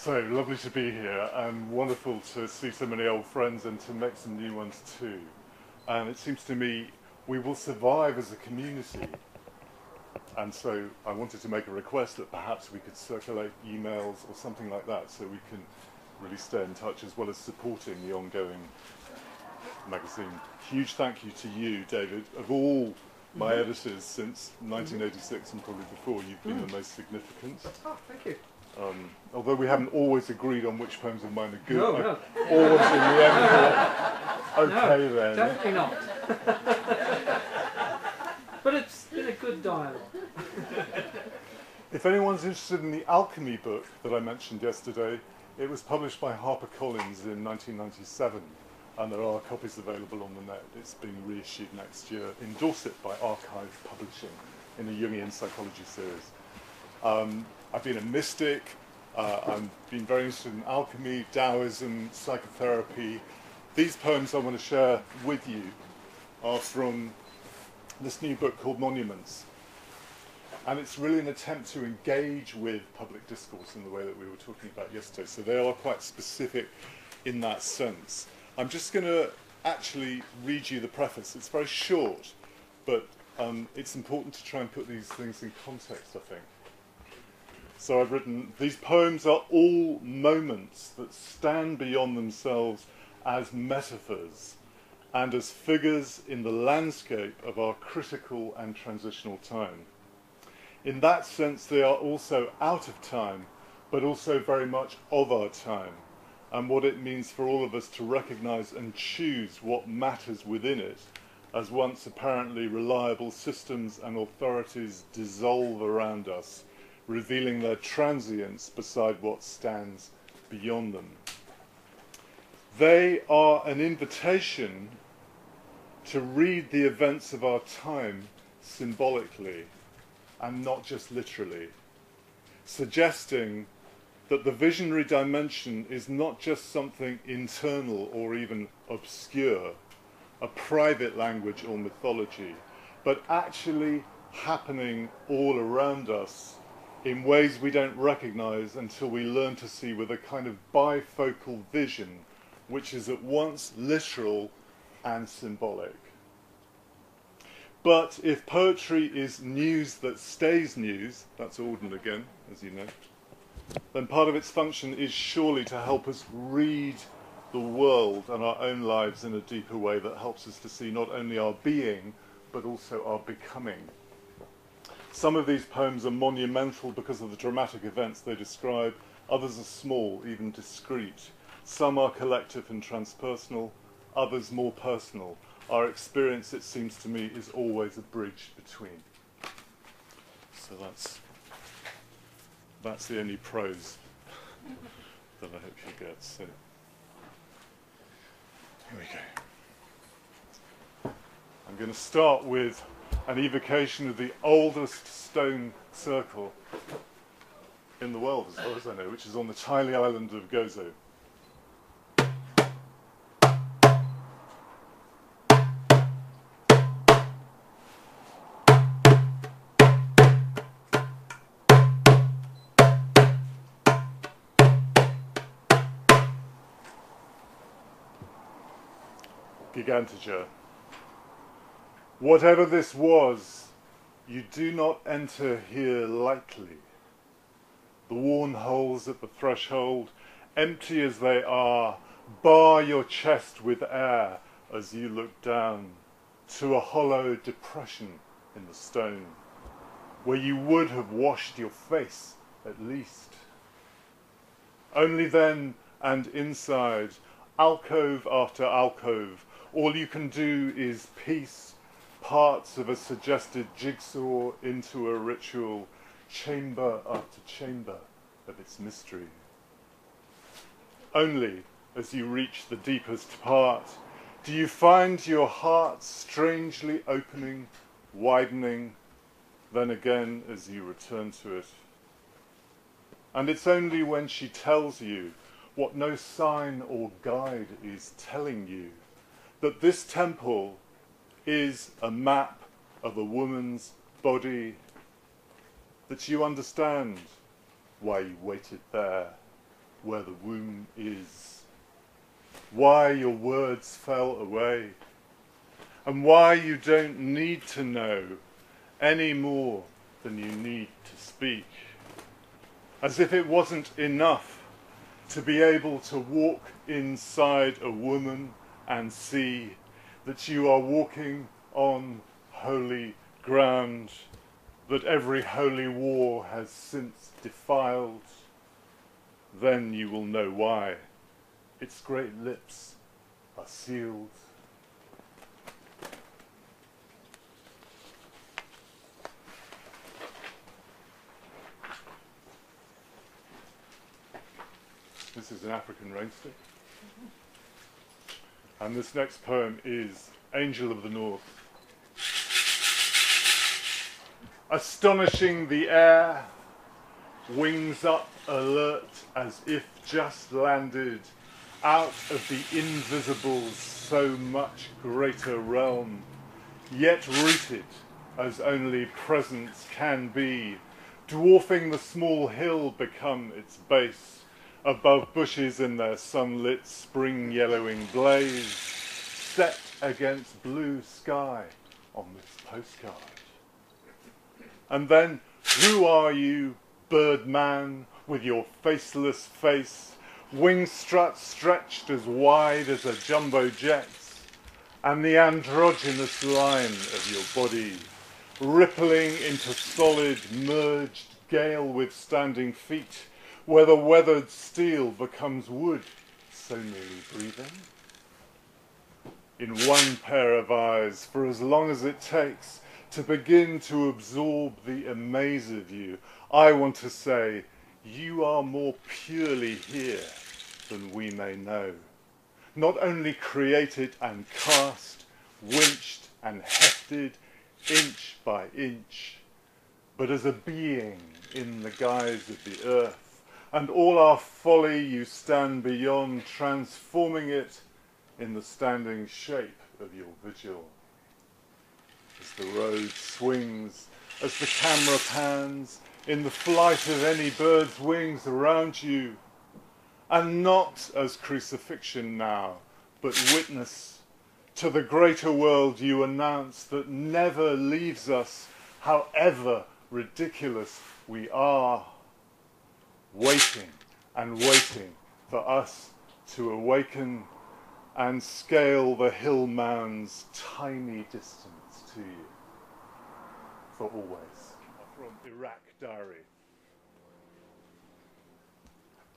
So lovely to be here, and wonderful to see so many old friends and to make some new ones too. And it seems to me we will survive as a community. And so I wanted to make a request that perhaps we could circulate emails or something like that so we can really stay in touch, as well as supporting the ongoing magazine. Huge thank you to you, David. Of all my editors since 1986 and probably before, you've been the most significant. Oh, thank you. Although we haven't always agreed on which poems of mine are good, No. always in the end thought, okay no, then. Definitely not. But it's been a good dialogue. If anyone's interested in the alchemy book that I mentioned yesterday, it was published by HarperCollins in 1997, and there are copies available on the net. It's being reissued next year in Dorset by Archive Publishing in a Jungian psychology series. I've been a mystic. I've been very interested in alchemy, Taoism, psychotherapy. These poems I want to share with you are from this new book called Monuments. And it's really an attempt to engage with public discourse in the way that we were talking about yesterday. So they are quite specific in that sense. I'm just going to actually read you the preface. It's very short, but it's important to try and put these things in context, I think. So I've written, these poems are all moments that stand beyond themselves as metaphors and as figures in the landscape of our critical and transitional time. In that sense, they are also out of time, but also very much of our time, and what it means for all of us to recognize and choose what matters within it, as once apparently reliable systems and authorities dissolve around us, revealing their transience beside what stands beyond them. They are an invitation to read the events of our time symbolically and not just literally, suggesting that the visionary dimension is not just something internal or even obscure, a private language or mythology, but actually happening all around us in ways we don't recognize until we learn to see with a kind of bifocal vision, which is at once literal and symbolic. But if poetry is news that stays news, that's Auden again, as you know, then part of its function is surely to help us read the world and our own lives in a deeper way that helps us to see not only our being, but also our becoming. Some of these poems are monumental because of the dramatic events they describe. Others are small, even discreet. Some are collective and transpersonal, others more personal. Our experience, it seems to me, is always a bridge between. So that's the only prose that I hope you get. So here we go. I'm going to start with an evocation of the oldest stone circle in the world, as far as I know, which is on the tiny island of Gozo. Gigantica. Whatever this was, you do not enter here lightly. The worn holes at the threshold, empty as they are, bar your chest with air as you look down to a hollow depression in the stone, where you would have washed your face at least. Only then and inside, alcove after alcove, all you can do is piece parts of a suggested jigsaw into a ritual, chamber after chamber of its mystery. Only as you reach the deepest part do you find your heart strangely opening, widening, then again as you return to it. And it's only when she tells you what no sign or guide is telling you, that this temple is a map of a woman's body, that you understand why you waited there where the womb is, why your words fell away, and why you don't need to know any more than you need to speak. As if it wasn't enough to be able to walk inside a woman and see that you are walking on holy ground that every holy war has since defiled, then you will know why its great lips are sealed. This is an African rainstick. And this next poem is Angel of the North. Astonishing the air, wings up alert as if just landed out of the invisible's so much greater realm, yet rooted as only presence can be, dwarfing the small hill become its base, above bushes in their sunlit spring yellowing blaze, set against blue sky on this postcard. And then, who are you, birdman, with your faceless face, wing struts stretched as wide as a jumbo jet's, and the androgynous line of your body, rippling into solid, merged, gale-withstanding feet, where the weathered steel becomes wood, so nearly breathing? In one pair of eyes, for as long as it takes to begin to absorb the amaze of you, I want to say, you are more purely here than we may know. Not only created and cast, winched and hefted, inch by inch, but as a being in the guise of the earth, and all our folly you stand beyond, transforming it in the standing shape of your vigil. As the road swings, as the camera pans, in the flight of any bird's wings around you, and not as crucifixion now, but witness to the greater world you announce that never leaves us, however ridiculous we are, waiting and waiting for us to awaken and scale the hill mound's tiny distance to you for always. From Iraq Diary,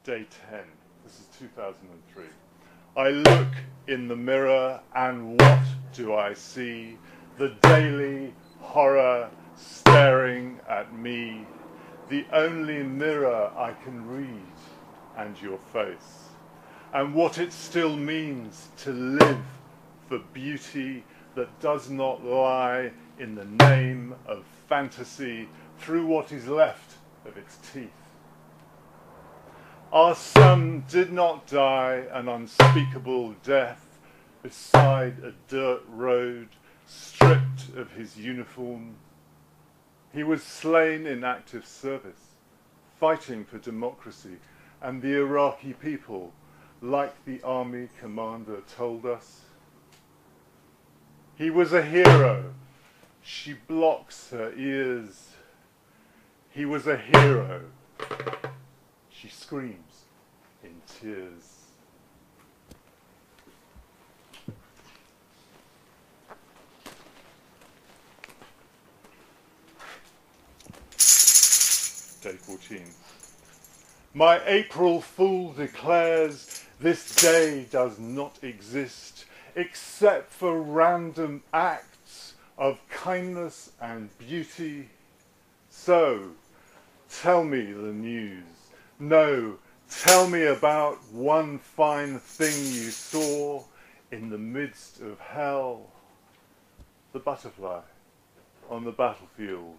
day 10, this is 2003. I look in the mirror and what do I see? The daily horror staring at me, the only mirror I can read, and your face, and what it still means to live for beauty that does not lie in the name of fantasy through what is left of its teeth. Our son did not die an unspeakable death beside a dirt road, stripped of his uniform. He was slain in active service, fighting for democracy and the Iraqi people, like the army commander told us. He was a hero. She blocks her ears. He was a hero. She screams in tears. Day 14. My April fool declares this day does not exist except for random acts of kindness and beauty. So, tell me the news. No, tell me about one fine thing you saw in the midst of hell. The butterfly on the battlefield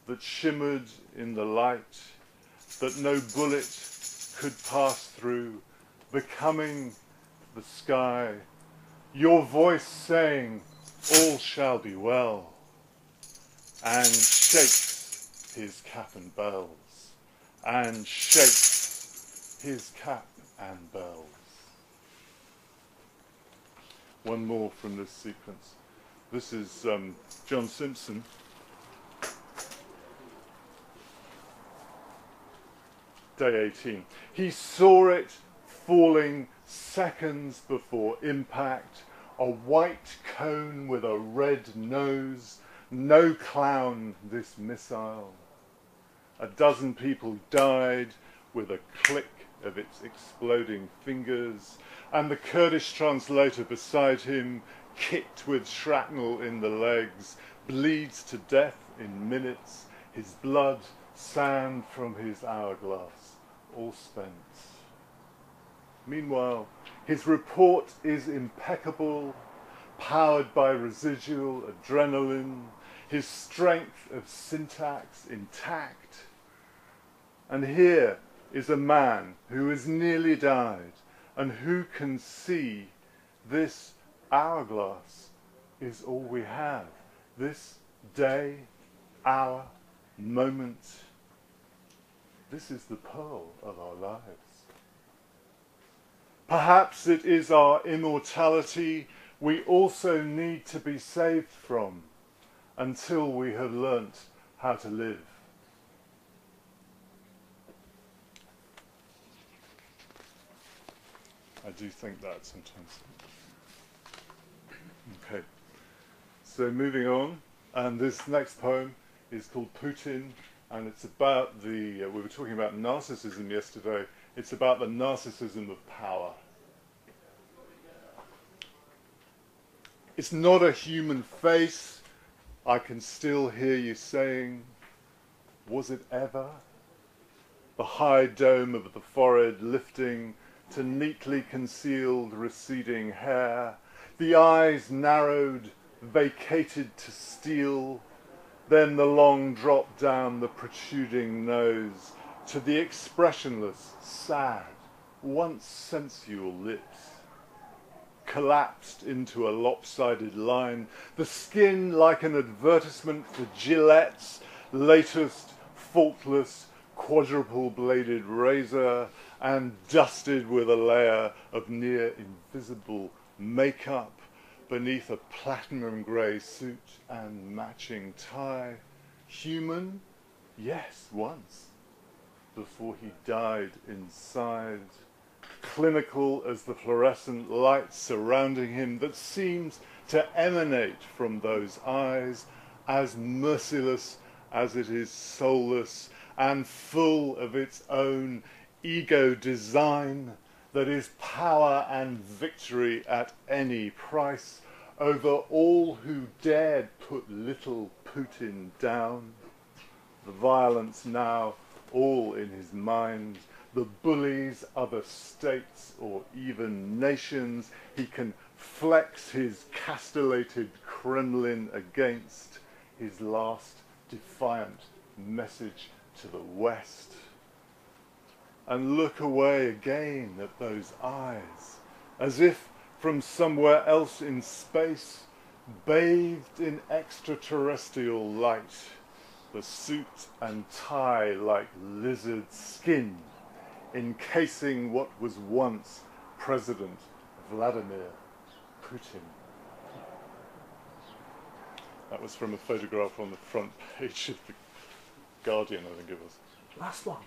that shimmered in the light, that no bullet could pass through, becoming the sky. Your voice saying, all shall be well, and shakes his cap and bells, and shakes his cap and bells. One more from this sequence. This is John Simpson. Day 18. He saw it falling seconds before impact, a white cone with a red nose, no clown this missile. A dozen people died with a click of its exploding fingers, and the Kurdish translator beside him, kicked with shrapnel in the legs, bleeds to death in minutes, his blood sand from his hourglass, all spent. Meanwhile, his report is impeccable, powered by residual adrenaline, his strength of syntax intact. And here is a man who has nearly died and who can see this hourglass is all we have. This day, hour, moment. This is the pearl of our lives. Perhaps it is our immortality we also need to be saved from until we have learnt how to live. I do think that sometimes. Okay, so moving on, and this next poem is called Putin, and it's about the, we were talking about narcissism yesterday, it's about the narcissism of power. It's not a human face. I can still hear you saying, was it ever? The high dome of the forehead lifting to neatly concealed receding hair, the eyes narrowed, vacated to steel, then the long drop down the protruding nose to the expressionless, sad, once sensual lips, collapsed into a lopsided line, the skin like an advertisement for Gillette's latest faultless quadruple-bladed razor, and dusted with a layer of near invisible makeup beneath a platinum grey suit and matching tie. Human? Yes, once, before he died inside. Clinical as the fluorescent light surrounding him that seems to emanate from those eyes, as merciless as it is soulless, and full of its own ego design that is power and victory at any price over all who dared put little Putin down. The violence now all in his mind, the bullies other states or even nations he can flex his castellated Kremlin against, his last defiant message to the West. And look away again at those eyes, as if from somewhere else in space, bathed in extraterrestrial light, the suit and tie like lizard skin, encasing what was once President Vladimir Putin. That was from a photograph on the front page of the Guardian, I think it was. Last one.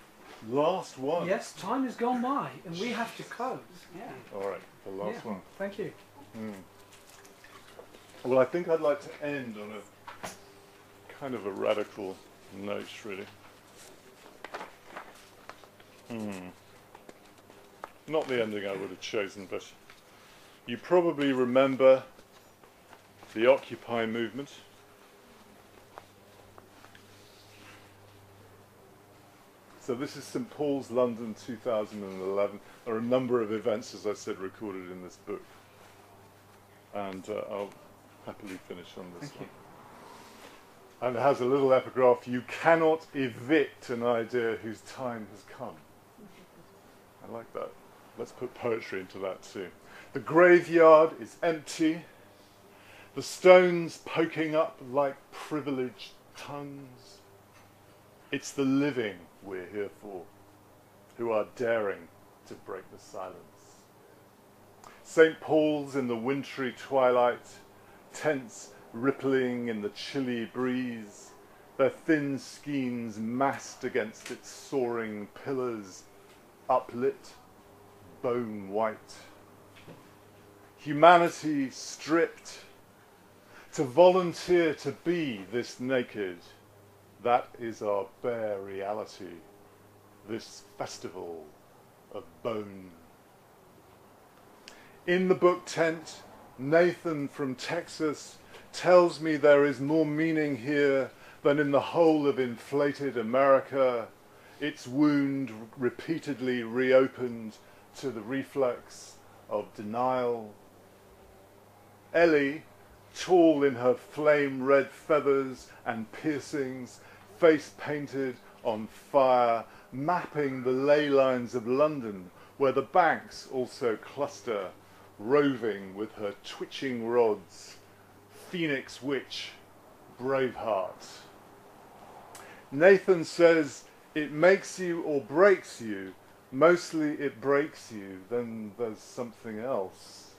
Last one? Yes, time has gone by and we have to close. Yeah. All right, the last one. Thank you. Well, I think I'd like to end on a kind of a radical note, really. Not the ending I would have chosen, but you probably remember the Occupy movement. So this is St Paul's, London, 2011. There are a number of events, as I said, recorded in this book. And I'll happily finish on this one. And it has a little epigraph: you cannot evict an idea whose time has come. I like that. Let's put poetry into that too. The graveyard is empty, the stones poking up like privileged tongues. It's the living we're here for, who are daring to break the silence. St. Paul's in the wintry twilight, tents rippling in the chilly breeze, their thin skeins massed against its soaring pillars, uplit, bone white. Humanity stripped, to volunteer to be this naked, that is our bare reality, this festival of bone. In the book Tent, Nathan from Texas tells me there is more meaning here than in the whole of inflated America, its wound repeatedly reopened to the reflex of denial. Ellie, tall in her flame-red feathers and piercings, face painted on fire, mapping the ley lines of London, where the banks also cluster, roving with her twitching rods, Phoenix Witch, Braveheart. Nathan says it makes you or breaks you. Mostly it breaks you, then there's something else.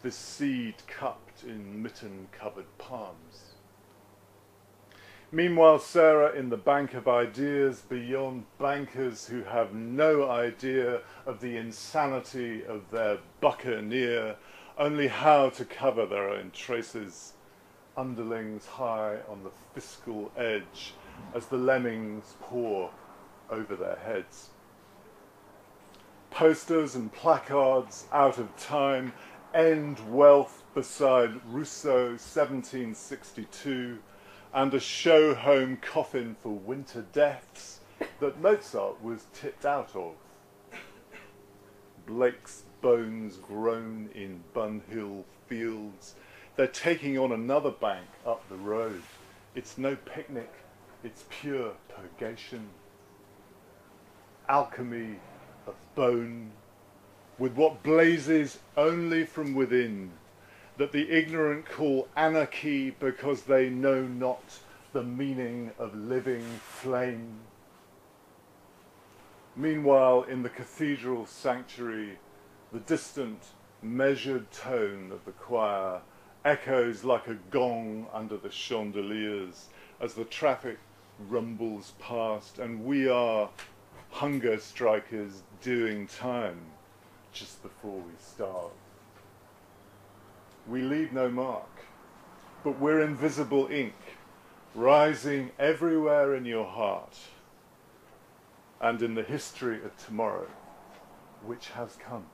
This seed cupped in mitten-covered palms. Meanwhile, Sarah in the bank of ideas beyond bankers who have no idea of the insanity of their buccaneer, only how to cover their own traces, underlings high on the fiscal edge as the lemmings pour over their heads. Posters and placards out of time, end wealth beside Rousseau 1762, and a show-home coffin for winter deaths that Mozart was tipped out of. Blake's bones grown in Bunhill fields. They're taking on another bank up the road. It's no picnic, it's pure purgation. Alchemy of bone, with what blazes only from within, that the ignorant call anarchy because they know not the meaning of living flame. Meanwhile, in the cathedral sanctuary, the distant, measured tone of the choir echoes like a gong under the chandeliers as the traffic rumbles past, and we are hunger strikers doing time just before we starve. We leave no mark, but we're invisible ink, rising everywhere in your heart and in the history of tomorrow, which has come.